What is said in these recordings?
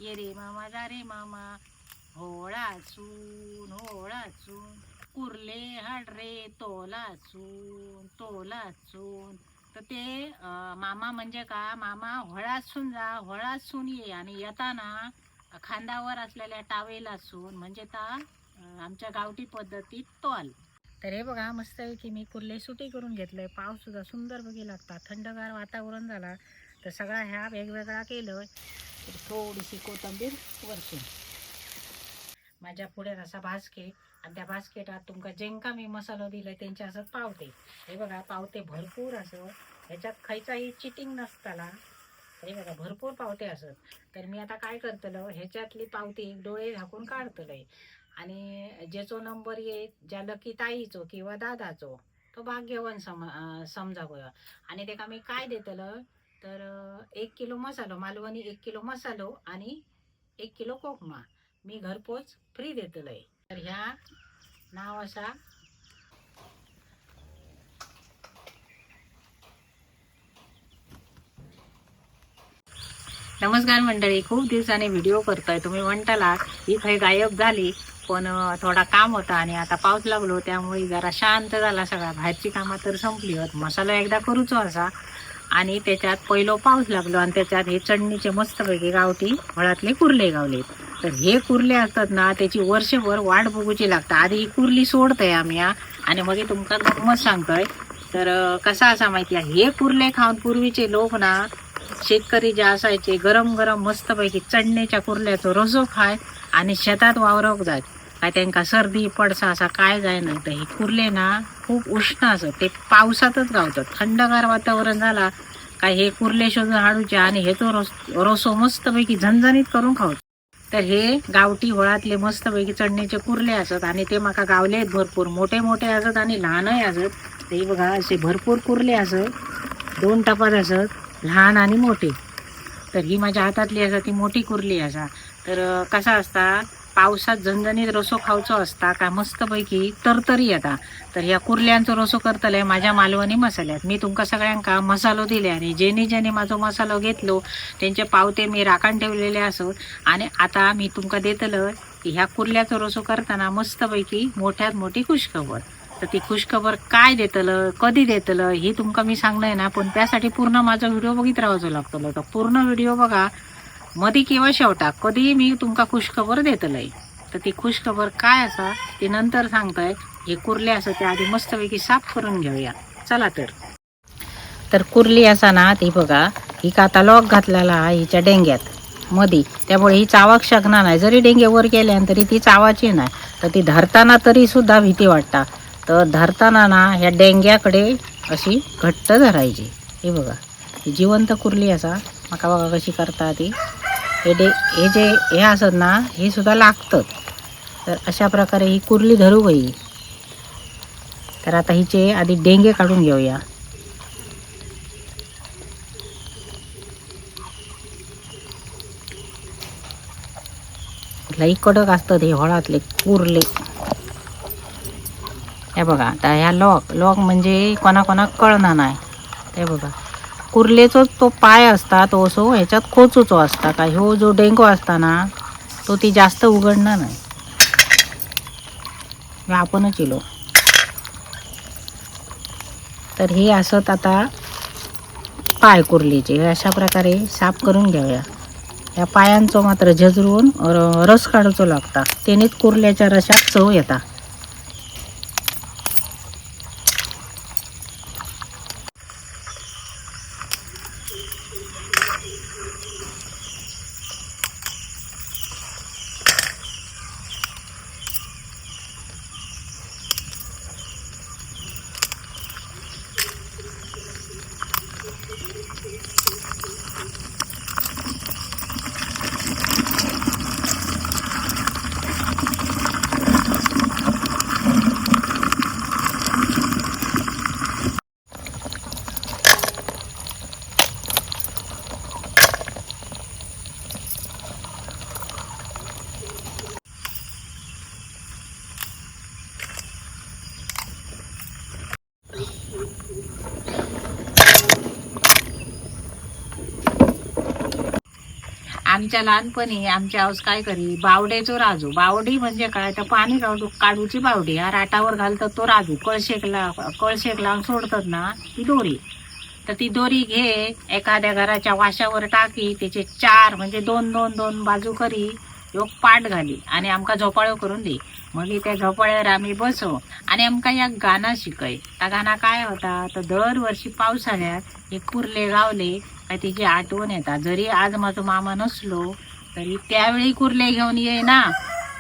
ये रे मामा जा रे मामा, होळाचून होळाचून, कुर्ले हाड रे तोलाचून तोलाचून. तर ते मामा म्हणजे का, मामा होळाचून जा, होळाचून ये. आणि येताना खांद्यावर असलेल्या टावेलाचून म्हणजे ता आमच्या गावठी पद्धतीत तोल. तर हे बघा मस्तपैकी मी कुर्ले सुटी करून घेतलंय. पाऊस सुद्धा सुंदर बघी लागता, थंडगार वातावरण झाला. तर सगळा ह्या वेगवेगळा केलं. तर थोडीशी कोथिंबीर वरतून माझ्या पुढे असा बास्केट, आणि त्या बास्केटात तुमका जेंका मी मसालो दिलाय त्यांचे असं पावते. हे बघा पावते भरपूर असं, ह्याच्यात खायचाही चिटिंग नसताना. हे बघा भरपूर पावते असत. तर मी आता काय करतलो, ह्याच्यातली पावती डोळे झाकून काढतलंय. आणि ज्याचो नंबर येईल, ज्या लकी ताईचो किंवा दादाचो, तो भाग्यवान समजावं. आणि ते का मी काय देतलं, तर 1 किलो मसालो मालवणी, 1 किलो मसालो आणि 1 किलो कोकमा मी घरपोच फ्री देतलंय. तर ह्या नाव असा नमस्कार मंडळी, खूप दिवसाने व्हिडिओ करतोय. तुम्ही म्हणताला ही काही गायब झाली, पण थोडा काम होता आणि आता पाऊस लागलो त्यामुळे जरा शांत झाला सगळा. बाहेरची कामं तर संपली होत, मसाला एकदा करूचो असा. आणि त्याच्यात पहिलो पाऊस लागलो आणि त्याच्यात हे चढणीचे मस्तपैकी गावठी फळातले कुर्ले गावले. तर हे कुर्ले असतात ना, त्याची वर्षभर वाट बघूची लागतं. आधी ही कुर्ली सोडतंय आम्ही आणि मग तुमका गंमत सांगतोय. तर कसा असा माहिती आहे, हे कुर्ले खाऊन पूर्वीचे लोक ना, शेतकरी जे असायचे गरम गरम मस्तपैकी चढणीच्या कुर्ल्याचो रसो खाय आणि शेतात वावरक जाय. काय त्यांना सर्दी पडसा असा काय जाय नाही. तर हे कुर्ले ना खूप उष्ण असत, ते पावसातच गावतात. थंडगार वातावरण झाला काय हे कुर्ले शोधून हाडूचे आणि हे तो रसो मस्तपैकी झणझणीत करून खाऊ. तर हे गावठी होळातले मस्तपैकी चढणीचे कुर्ले असत आणि ते माका गावले आहेत भरपूर. मोठे मोठे असत आणि लहानही असत. ते बघा असे भरपूर कुर्ले असत, 2 टपात असत, लहान आणि मोठी. तर ही माझ्या हातातली असा ती मोठी कुर्ली असा. तर कसा असता, पावसात झणझणीत रसो खावचो असता का मस्तपैकी तरतरी येता. तर ह्या कुर्ल्यांचो रसो करतले माझ्या मालवणी मसाल्यात. मी तुमका सगळ्यांका मसालो दिले आणि ज्याने ज्याने माझो मसालो घेतलो त्यांचे पावते मी राखण ठेवलेले असो. आणि आता मी तुमका देतलं की ह्या कुर्ल्याचो रसो करताना मस्तपैकी मोठ्यात मोठी खुशखबर. तर ती खुशखबर काय देतलं, कधी देतलं ही तुमका मी सांगणार ना, पण त्यासाठी पूर्ण माझा व्हिडिओ बघित राहायचो लागतो. तर पूर्ण व्हिडिओ बघा, मध्ये किंवा शेवटा कधी मी तुमका खुशखबर देतलंय. तर ती खुशखबर काय असा ते नंतर सांगतोय. हे कुर्ले असं ते आधी मस्तपैकी साफ करून घेऊया, चला. तर कुर्ली असा ना, ती बघा ही काता लॉक घातलेला हिच्या डेंग्यात मधी, त्यामुळे ही चावाक शकणार नाही. जरी डेंगे वर गेल्या तरी ती चावाची नाही. तर ती धरताना तरी सुद्धा भीती वाटता. तर धरताना ना ह्या डेंग्याकडे अशी घट्ट धरायची. हे बघा ही जिवंत कुर्ली असा. माका बघा कशी करता ती. हे जे हे असत ना, हे सुद्धा लागतं. तर अशा प्रकारे ही कुर्ली धरू गई. तर आता हिचे आधी डेंगे काढून घेऊया. लई कडक असतात हे होळातले कुर्ले. हे बघा आता ह्या लॉक म्हणजे कोणाकोणा कळणार नाही. ते बघा कुर्लेचो तो पाय असता तो असो ह्याच्यात खोचूचो असता का. ह्यो जो डेंगो असता ना तो ती जास्त उघडणार नाही. आपणच इलो. तर हे असत आता पाय कुर्लीचे. अशा प्रकारे साफ करून घेऊया. या पायांचो मात्र झजरून रस काढूचो लागता, त्यानेच कुर्ल्याच्या रसात चव येता. आमच्या लहानपणी आमच्या हाऊस काय करी बावडेचो राजू. बावडी म्हणजे काय तर पाणी काढूची बावडी. हा राटावर घालतात तो राजू. कळशेक लावून सोडतात ना ती दोरी. तर ती दोरी घे एखाद्या घराच्या वाशावर टाकी त्याचे 4 म्हणजे 2 बाजू करी एक पाट घाली आणि आमका झोपाळ्यो करून दे. मग त्या झोपाळ्यावर आम्ही बसो आणि आमका एक गाणं शिकय. त्या गाणं काय होता तर दरवर्षी पावसाळ्यात एक कुर्ले गावले काय तिची आठवण येतात. जरी आज माझा मामा नसलो तरी त्यावेळी कुर्ले घेऊन ये ना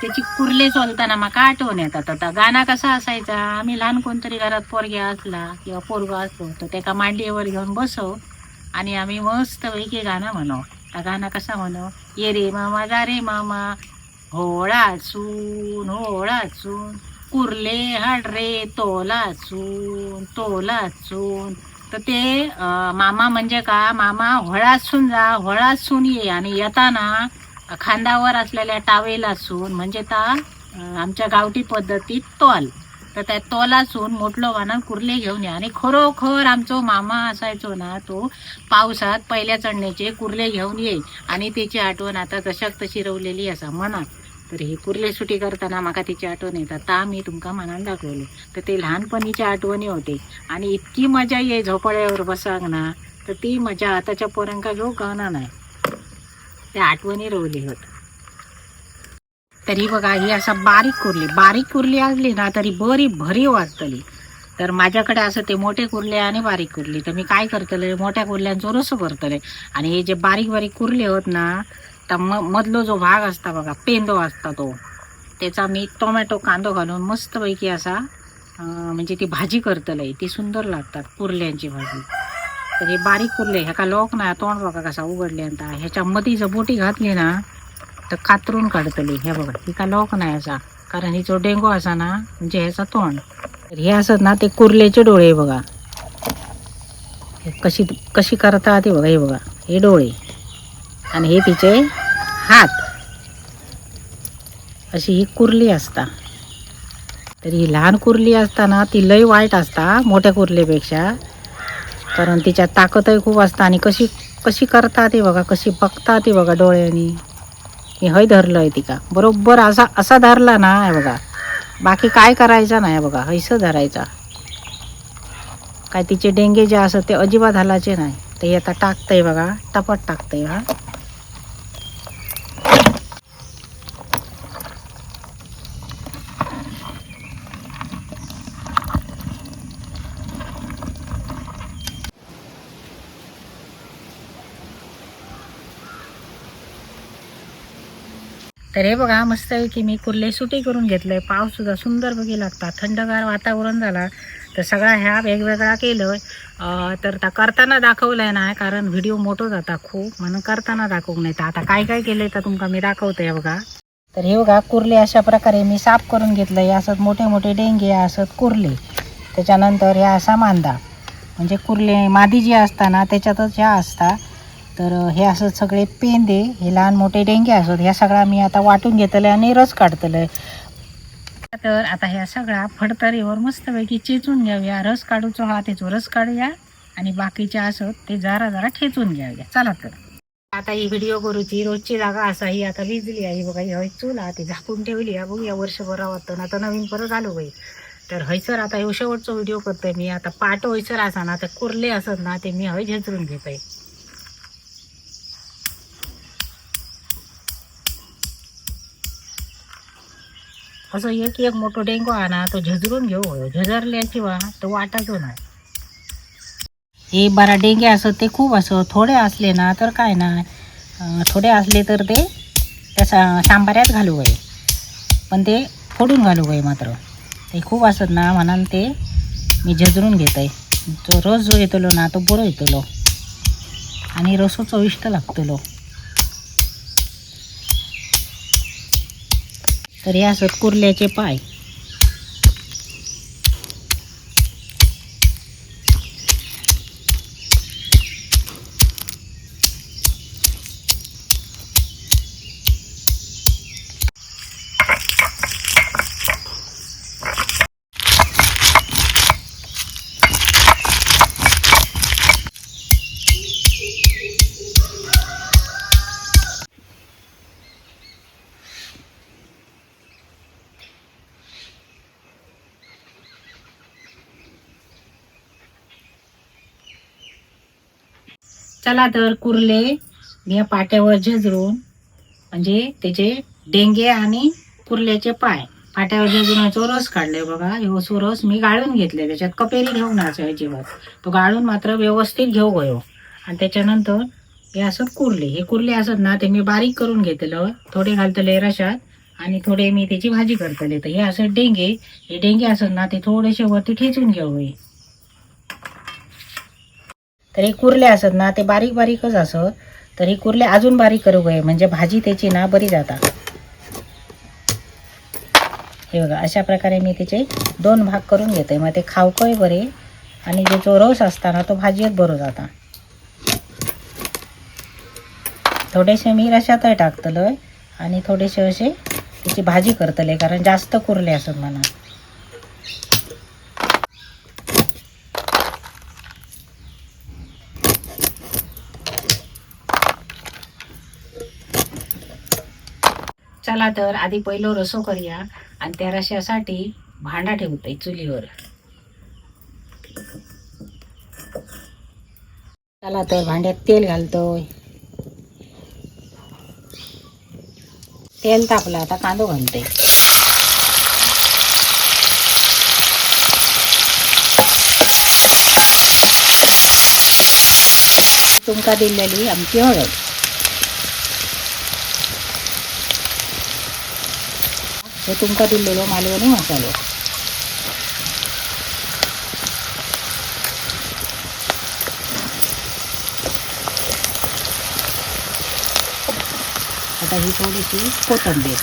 त्याची कुर्ले चोलताना माका आठवण येतात. आता गाणं कसा असायचा आम्ही लहान कोणतरी घरात पोरग्या असला किंवा पोरगा असलो तर त्याका मांडीवर घेऊन बसव आणि आम्ही मस्त पैकी गाणं म्हणू. त्या गाणं कसं म्हणू ये रे मामा जा रे मामा होळाचून कुर्ले हाड रे तोलाचून. तर ते मामा म्हणजे का मामा होळासून ये आणि येताना खांद्यावर असलेल्या टावेलासून म्हणजे आमच्या गावठी पद्धतीत तोल. तर त्या तोलासून मोठलो वाहन कुर्ले घेऊन या. आणि खरोखर आमचो मामा असायचो ना तो पावसात पहिल्या चढण्याचे कुर्ले घेऊन ये आणि त्याची आठवण आता जशाक तशी रवलेली असा मनात. तर ही कुर्ले सुटी करताना माका तिची आठवण येतात. ता मी तुमका मनात दाखवले. तर ते लहानपणीच्या आठवणी होते आणि इतकी मजा ये झोपाळ्यावर बसाक ना तर ती मजा आताच्या पोरांका जो गाणं नाही त्या आठवणी रवली होत. तरी बघा ही असा बारीक कुर्ली असली ना तरी बरी भरी वाजतली. तर माझ्याकडे असं ते मोठे कुर्ले आणि बारीक कुर्ली. तर मी काय करतले मोठ्या कुर्ल्यांचो रस करतले आणि हे जे बारीक कुर्ले होत ना तर मधलो जो भाग असता बघा पेंदो असता तो त्याचा मी टोमॅटो कांदो घालून मस्तपैकी असा म्हणजे ती भाजी करतले. ती सुंदर लागतात कुर्ल्यांची भाजी. तर हे बारीक कुर्ले ह्याका लोक ना तोंड बघा कसा उघडले आता ह्याच्या मधी जर बोटी घातली ना तर कातरून काढतली. हे बघा ही का लोक नाही असा कारण हिचो डेंगू असा ना म्हणजे ह्याचा तोंड. तर हे असत ना ते कुर्ल्याचे डोळे बघा कशी करतात ते बघा. हे बघा हे डोळे आणि हे तिचे हात अशी ही कुर्ली असता. तर ही लहान कुर्ली असताना ती लय वाईट असता मोठ्या कुर्लीपेक्षा कारण तिच्या ताकदही खूप असता आणि कशी करतात ते बघा कशी बघतात ते बघा डोळ्यांनी. हे हय धरलं आहे तिका बरोबर असा धरला ना हे बघा बाकी काय करायचं नाही बघा हैसं धरायचा. काय तिचे डेंगे जे असत ते अजिबात हलायचे नाही. ते आता टाकतंय बघा टपट टाकतंय. हा तर हे बघा मस्त आहे की मी कुर्ले सुटी करून घेतलंय. पाऊस सुद्धा सुंदर बघी लागतात. थंडगार वातावरण झाला तर सगळा ह्या वेगवेगळा केलं. तर त्या करताना दाखवलंय ना कारण व्हिडिओ मोठो जाता खूप म्हणून करताना दाखवू नाही. तर आता काय काय केलंय तर तुमका मी दाखवतोय बघा. तर हे बघा कुर्ले अशा प्रकारे मी साफ करून घेतलंय. असत मोठे मोठे डेंगे असत कुर्ले. त्याच्यानंतर ह्या असा मांदा म्हणजे कुर्ले मादी जी असता ना त्याच्यातच ह्या असता. तर हे असं सगळे पेंदे हे लहान मोठे डेंगे असत ह्या सगळा मी आता वाटून घेतलं आणि रस काढतलंय. तर आता ह्या सगळा फडतरीवर मस्तपैकी चेचून घ्याव्या. रस काढूचो हा त्याचो रस काढूया आणि बाकीच्या असत ते जरा ठेचून घ्याव्या. चला तर आता ही व्हिडिओ करूची रोजची जागा असा ही आता विजली आहे बघा. ही चूल ती झाकून ठेवली आहे बघूया वर्षभर वाटतं आता नवीन परत आलो बाई. तर हयसर आता हे शेवटचा व्हिडिओ करतोय मी. आता पाट हयसर असा ना तर कुर्ले असत ना ते मी हय झेचरून घेतोय. असं एक मोठं डेंगू आहे ना तो झजरून घेऊ झजरल्याची तो वाटायचो नाही. हे बारा डेंगे असत ते खूप असं थोडे असले ना तर काय नाही थोडे असले तर ते त्याचा शांबाऱ्यात घालू गये पण ते फोडून घालू गये. मात्र ते खूप असत ना म्हणून ते मी झजरून घेत आहे. जो रस जो येतलो ना तो बरो येतलो आणि रसो चविष्ट लागतलो. तर हे असत कुर्ल्याचे पाय. चला तर कुर्ले मी या पाट्यावर झेजरून म्हणजे त्याचे डेंगे आणि कुर्ल्याचे पाय पाट्यावर झेजून रस काढले बघा. हे रस मी गाळून घेतले, त्याच्यात कपेरी घेऊ नये अजिबात. तो गाळून मात्र व्यवस्थित घेऊ गयो. आणि त्याच्यानंतर हे असं कुर्ले, हे कुर्ले असत ना ते मी बारीक करून घेतलं. थोडे घालतले रशात आणि थोडे मी त्याची भाजी करतले. तर हे असं डेंगे, हे डेंगे असत ना ते थोडेसे वरती ठेचून घेऊ. तर हे कुर्ले असत ना ते बारीक बारीकच असत. तर हे कुर्ले अजून बारीक करू गये म्हणजे भाजी त्याची ना बरी जाता. हे बघा अशा प्रकारे मी त्याचे 2 भाग करून घेते. मग ते खावकय बरे आणि जो रस असताना तो भाजीत बरो जाता. थोडेसे मी रशात टाकतलोय आणि थोडेसे असे त्याची भाजी करतले कारण जास्त कुर्ले असत म्हणा. चला तर आधी पहिलं रसो करूया आणि त्या रशासाठी भांडा ठेवतोय चुलीवर. चला तर भांड्यात तेल घालतोय. तेल तापलं आता कांदो घालते. तुमका दिलेली आमची हळद, हे तुमका दिलेलो मालवणी मसालो. आता ही थोडीशी कोथिंबीर,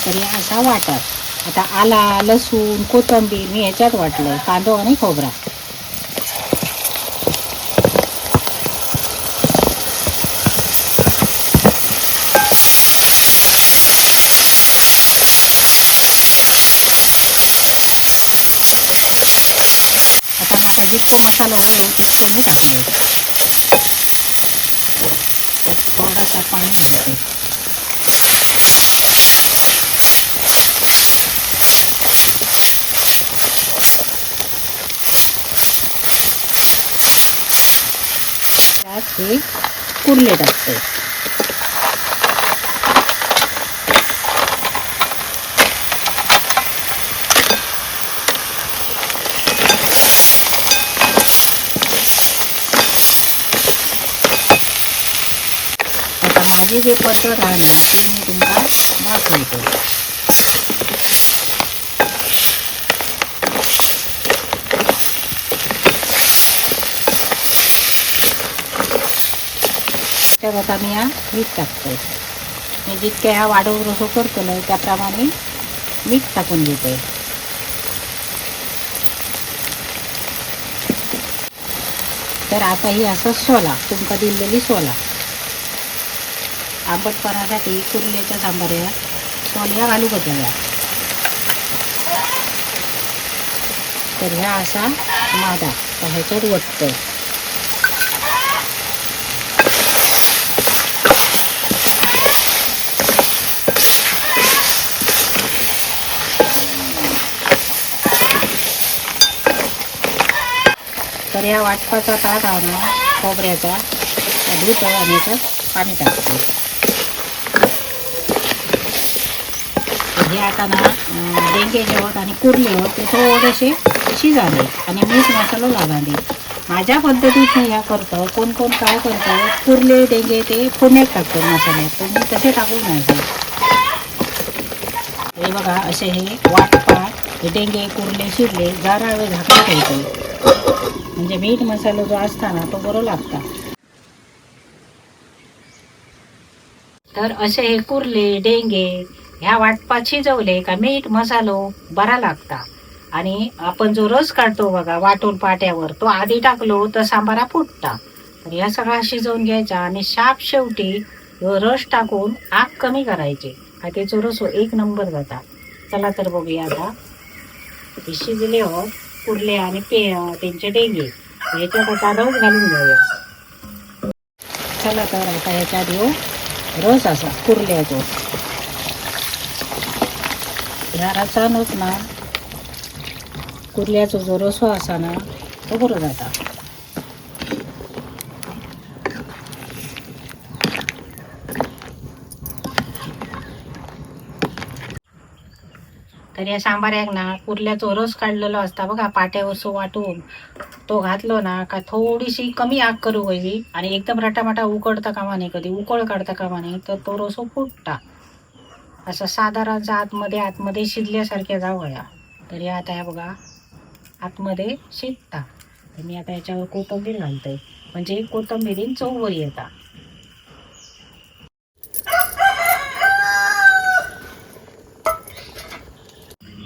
तरी असा वाटत. आता आला लसूण कोथिंबीर मी ह्याच्यात वाटलंय, कांदो आणि खोबरा. आता माझा जितको मसाला होईल तितको मी टाकले. थोडासा पाणी घालते. त्यात हे कुर्ले टाकते. आता माझी जे पद्धत आहे ना ती मी तुम्हाला दाखवतो. त्यात आता मी या मीठ टाकतोय. मी जितक्या ह्या वाढवून रसो करतलो त्याप्रमाणे मीठ टाकून घेतोय. तर आता ही असं सोला तुमका दिलेली सोला आंबटपणासाठी कुर्ल्याच्या सांबाऱ्यात सोल्या घालू बघूया. तर ह्या असा मादा ह्याच्यात वटतोय. तर या वाटपाचा ताट आहे ना खोबऱ्याचा धूत आणि याच्यात पाणी टाकतो. हे आता ना डेंगे जेवत आणि कुर्ले होत ते थोडेसे शिजाले आणि मीठ मसाला लागाले. माझ्या पद्धतीत मी ह्या करतो. कोण कोण काय करतो कुर्ले डेंगे ते फोडण्यात टाकतो मसाल्यात, तर मी तसे टाकू नाही. हे बघा असे हे वाटपा हे डेंगे कुर्ले शिरले जरा वेळ झाकून ठेवतो म्हणजे मीठ मसाला जो असताना तो बरो लागता. तर असे हे कुर्ले डेंगे ह्या वाटपात शिजवले का मीठ मसालो बरा लागता. आणि आपण जो रस काढतो बघा वाटून पाट्यावर तो आधी टाकलो तर सांबारा फुटता. तर ह्या सगळा शिजवून घ्यायचा आणि शाप शेवटी रस टाकून आग कमी करायची. त्याचा रस 1 नंबर जाता. चला तर बघूया आता हे शिजले होत कुर्ले आणि त्यांचे डेंगे ह्याच्यात आता रस घालून घेऊया. चला तर आता ह्याच्यात येऊ रस असा कुर्ल्याचो. ह्या रसानच ना कुर्ल्याचो जो रसो असा ना तो बरो जाता. तर या सांबाऱ्याक ना कुर्ल्याचो रस काढलेलो असता बघा, पाट्यावरसो वाटून तो घातलो ना का थोडीशी कमी आग करू हवी आणि एकदम रटामटा उकडता कामा नाही, कधी उकळ काढता कामा नाही, तर तो रसो फुटता. असं साधारण आतमध्ये शिजल्यासारख्या जावया. तरी आता हे बघा आतमध्ये शिजता. तर मी आता याच्यावर कोथिंबीर घालतोय, म्हणजे कोथिंबीरीन चव वर येता.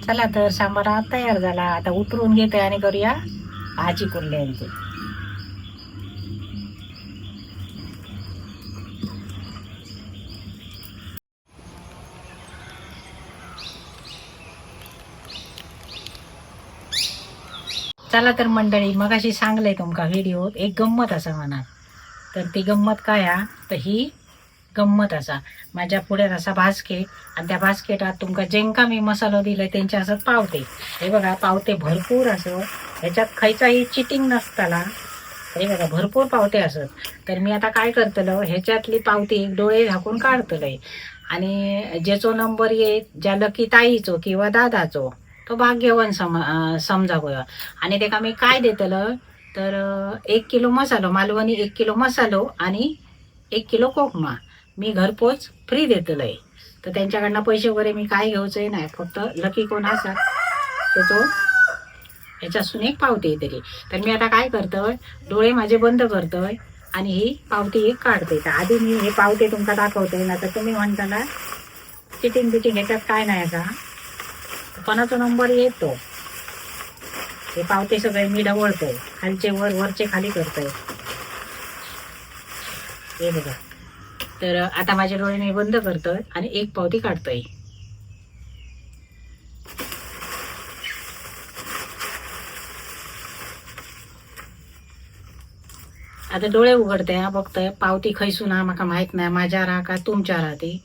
चला तर सांबार तयार झाला. आता उतरून घेते आणि करूया भाजी कुर्ल्यांची. चला तर मंडळी, मगाशी सांगलंय तुमका व्हिडिओत एक गंमत असा म्हणा. तर ती गंमत काय हा, तर ही गंमत असा, माझ्या पुढे असा बास्केट आणि त्या बास्केटात तुमका जेंका मी मसालो दिलाय त्यांच्या असत पावते. हे बघा पावते भरपूर असं, ह्याच्यात खयचाही चिटिंग नसताना. हे बघा भरपूर पावते असत. तर मी आता काय करतलो, ह्याच्यातली पावती डोळे झाकून काढतलंय आणि ज्याचो नंबर येत ज्या लकी ताईचो किंवा दादाचो तो भाग्यवान समजा गोया. आणि ते का मी काय देतलं, तर 1 किलो मसालो मालवणी, 1 किलो मसालो आणि 1 किलो कोकमा मी घरपोच फ्री देतलंय. तर त्यांच्याकडनं पैसे वगैरे मी काय घ्यायचंय नाही, फक्त लकी कोण असा त्याचो ह्याच्यासून एक पावती येतली. तर मी आता काय करतोय, डोळे माझे बंद करतोय आणि ही पावती एक काढते. तर आधी मी हे पावते तुमका दाखवते ना, तर तुम्ही म्हणता ना चिटिंग बिटिंग ह्याच्यात काय नाही का, कोणाचा नंबर येतो हे पावते सगळे मी ढवळतोय, खालचे वर वरचे खाली करतोय. हे बघा. तर आता माझे डोळे मी बंद करतोय आणि एक पावती काढतोय. आता डोळे उघडते हा, बघतोय पावती खैसून हा माका माहित नाही, माझ्या राहा का तुमच्या राहते.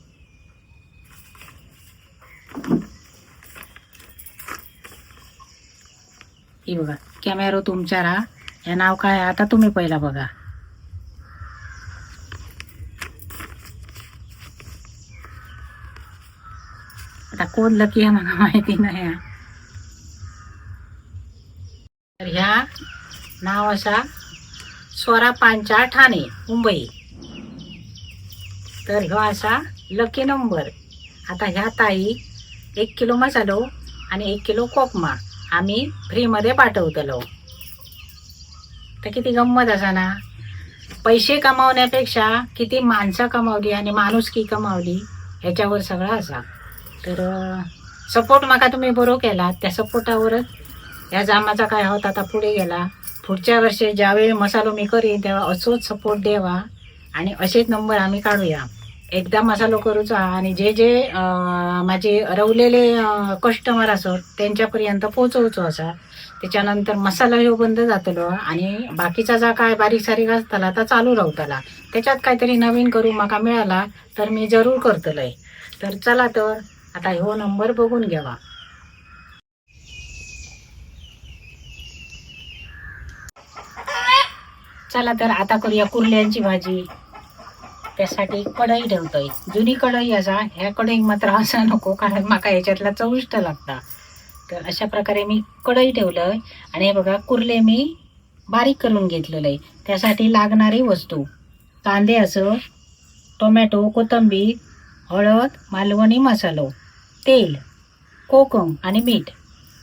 ही बघा कॅमेरो तुमच्या राहा, हे नाव काय आता तुम्ही पहिला बघा. आता कोण लकी आहे मला माहिती नाही. तर ह्या नाव असा स्वरा पांचा ठाणे मुंबई. तर ह्यो असा लकी नंबर. आता ह्या ताई 1 किलो मसालो आणि 1 किलो कोकमा आम्ही फ्रीमध्ये पाठवतलो. तर किती गंमत असा ना, पैसे कमावण्यापेक्षा किती माणसं कमावली आणि माणुसकी कमावली ह्याच्यावर सगळं असा. तर सपोर्ट माका तुम्ही बरो केला, त्या सपोर्टावरच ह्या जामाचा काय होता आता पुढे गेला. पुढच्या वर्षी ज्यावेळी मसालो मी करीन तेव्हा असोच सपोर्ट द्यावा आणि असेच नंबर आम्ही काढूया. एकदा मसालो करूचा आणि जे जे माझे रवलेले कस्टमर असत त्यांच्यापर्यंत पोचवचो असा. त्याच्यानंतर मसाला ह्यो बंद जातलो आणि बाकीचा जा काय बारीक सारीक असताला तर चालू राहताला. त्याच्यात काहीतरी नवीन करू माका मिळाला तर मी जरूर करतलंय. तर चला तर आता ह्यो नंबर बघून घ्यावा. चला तर आता करूया कुर्ल्यांची भाजी. त्यासाठी कढई ठेवतोय, जुनी कढई असा, ह्या कढईत मात्र असा नको कारण माका ह्याच्यातला चविष्ट लागता. तर अशा प्रकारे मी कढई ठेवलंय आणि हे बघा कुर्ले मी बारीक करून घेतलेलं आहे. त्यासाठी लागणारी वस्तू कांदे असं, टोमॅटो, कोथिंबीर, हळद, मालवणी मसालो, तेल, कोकम आणि मीठ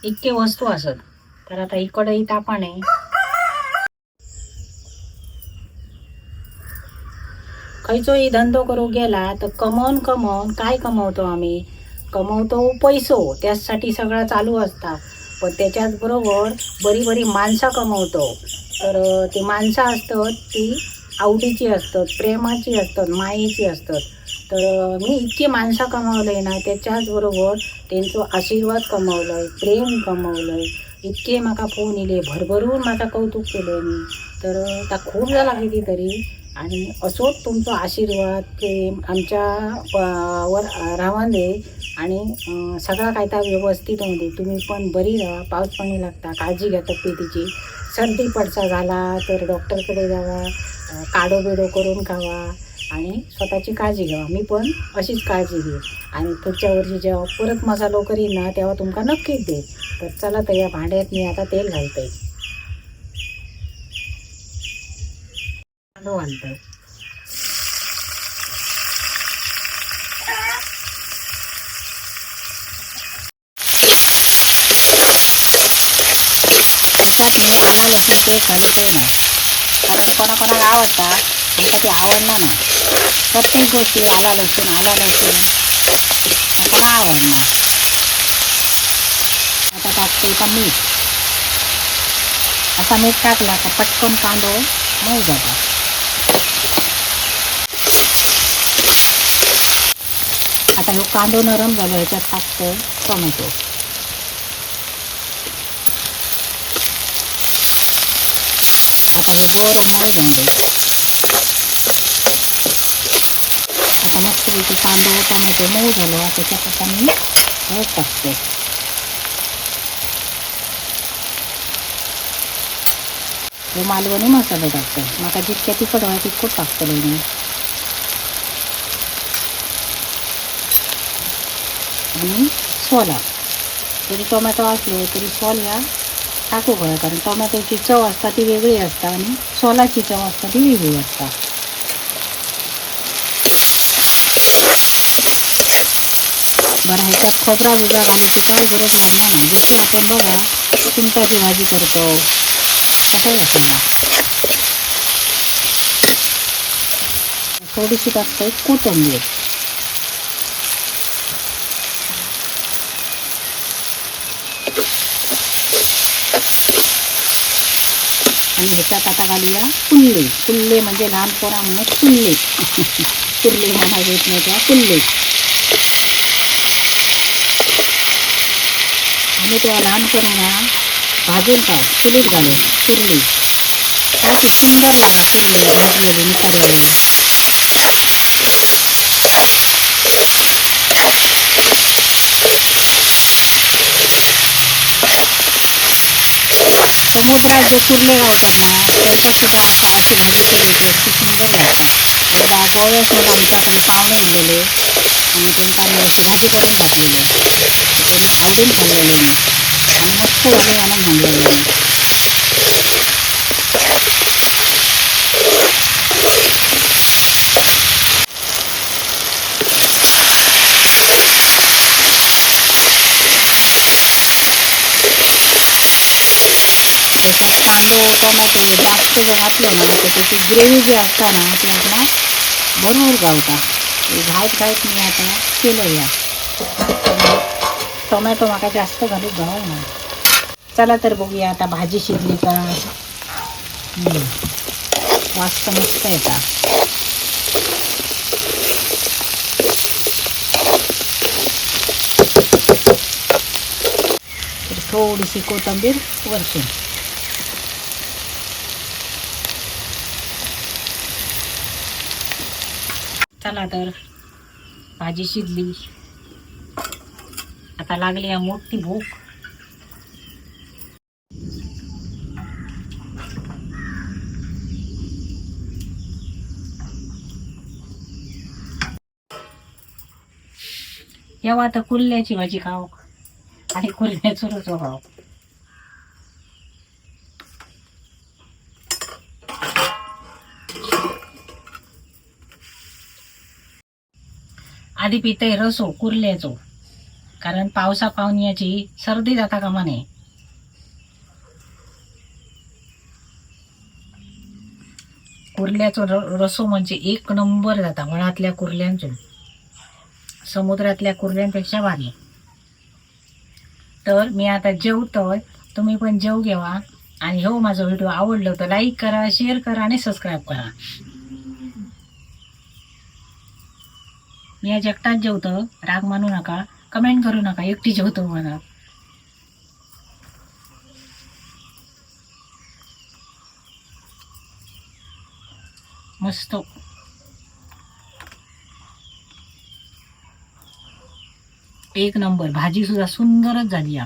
इतके वस्तू असत. तर आता ही कढई तापाने खयचोही धंदो करू गेला तर कमवून काय कमवतो आम्ही, कमवतो पैसो, त्यासाठी सगळं चालू असता. पण त्याच्याच बरोबर बरी माणसं कमवतो. तर ती माणसं असतात ती आवडीची असतात, प्रेमाची असतात, मायेची असतात. तर मी इतकी माणसं कमावलंय ना, त्याच्याच बरोबर त्यांचं आशीर्वाद कमावलंय, प्रेम कमावलंय. इतके माका फोन इले भरभरून माझा कौतुक केलं मी. तर आता खूप झाला कितीतरी आणि असोच तुमचा आशीर्वाद प्रेम आमच्या वर राहून दे आणि सगळा काय तर व्यवस्थित होऊ दे. तुम्ही पण बरी राहा, पाऊस पाणी लागता, काळजी घ्या तब्येतीची. सर्दी पडसा झाला तर डॉक्टरकडे जावा, काढो बिडो करून खावा आणि स्वतःची काळजी घ्यावा. मी पण अशीच काळजी घे आणि पुढच्या वर्षी जेव्हा परत मसालो करीन ना तेव्हा तुमका नक्कीच दे. तर चला तर या भांड्यात मी आता तेल घालतंय, घालतंय. त्याच्यात मी आला लसूण पेस्ट घालतोय नाही, कारण कोणाकोणाला आवडता त्यासाठी आवडणार नाही. प्रत्येक गोष्टी आला लसूण कोणा आवडणार. आता टाकतोय का मीठ. असा मीठ टाकला का पटकन कांदो मऊ जाता. आता ह्यो कांदो नरम झालो, ह्याच्यात टाकतोय टोमॅटो. आता हे बरं मऊ झाले. आता मस्तपैकी कांदो टोमॅटो मऊ झालो. त्याच्यात आता मी हळद टाकते. हे मालवणी मसाला टाकते. माका जितक्या तिखट व्हाय तितकं टाकतले मी. आणि सोला जरी टोमॅटो असलो तरी सोल ह्या टाकू गया, कारण टोमॅटोची चव असता ती वेगळी असता आणि सोलाची चव असता ती वेगळी असता. बरं ह्याच्यात खोबरा बिबरा घालायची काही गरज लागणार नाही. जशी आपण बघा चिंटाची भाजी करतो तसंच असणार. थोडीशी टाकतोय कोथिंबीर. आणि ह्याच्यात आता घालूया कुल्ले. कुल्ले म्हणजे लहान पोरा म्हणून कुल्ले कुल्ले म्हणा येत नाही त्या कुल्ले. आणि तेव्हा लहान पोरांना भाजून खाऊ चुलीत घालून कुर्ली. अशी सुंदर लागा कुर्ली भाजलेली निकालेली. समुद्रात जे कुर्ले गावतात ना त्यांच्यात सुद्धा आता अशी भाजी केली तर ती सुंदर लागतात. एकदा गवळ्यास मला आमच्याकडे पाहुणे आलेले आणि त्यांना मी अशी भाजी करून घातलेली. त्यांनी आवडून खाल्लेले मी आणि मस्त झाले म्हणून म्हणलेले मी. त्याच्यात कांदो टोमॅटो जास्त जर घातलं ना तर त्याची ग्रेव्ही जी असता ना ती आपला भरपूर गावता. घाईत मी आता केलं या. टोमॅटो माका जास्त घालून घावा ना. चला तर बघूया आता भाजी शिजली का. वास तर मस्त येतात. थोडीशी कोथिंबीर वरतून. चला तर भाजी शिजली. आता लागली या मोठी भूक. जेव्हा आता कुल्ल्याची भाजी खाऊ आणि कुल्ल्याचं रस खाऊ. आधी पितय रसो कुर्ल्याचो, कारण पावसा पावण्याची सर्दी जाता कामा नये. कुर्ल्याचो रसो म्हणजे एक नंबर जाता. वळातल्या कुर्ल्यांचो समुद्रातल्या कुर्ल्यांपेक्षा भारी. तर मी आता जेवतोय, तुम्ही पण जेव घेवा. आणि हो माझा व्हिडिओ आवडला तर लाईक करा, शेअर करा आणि सबस्क्राईब करा. मी आज एकटाच जेवतो, राग मानू नका, कमेंट करू नका एकटी जेवतो म्हणा. मस्त. एक नंबर. भाजी सुद्धा सुंदरच झाली.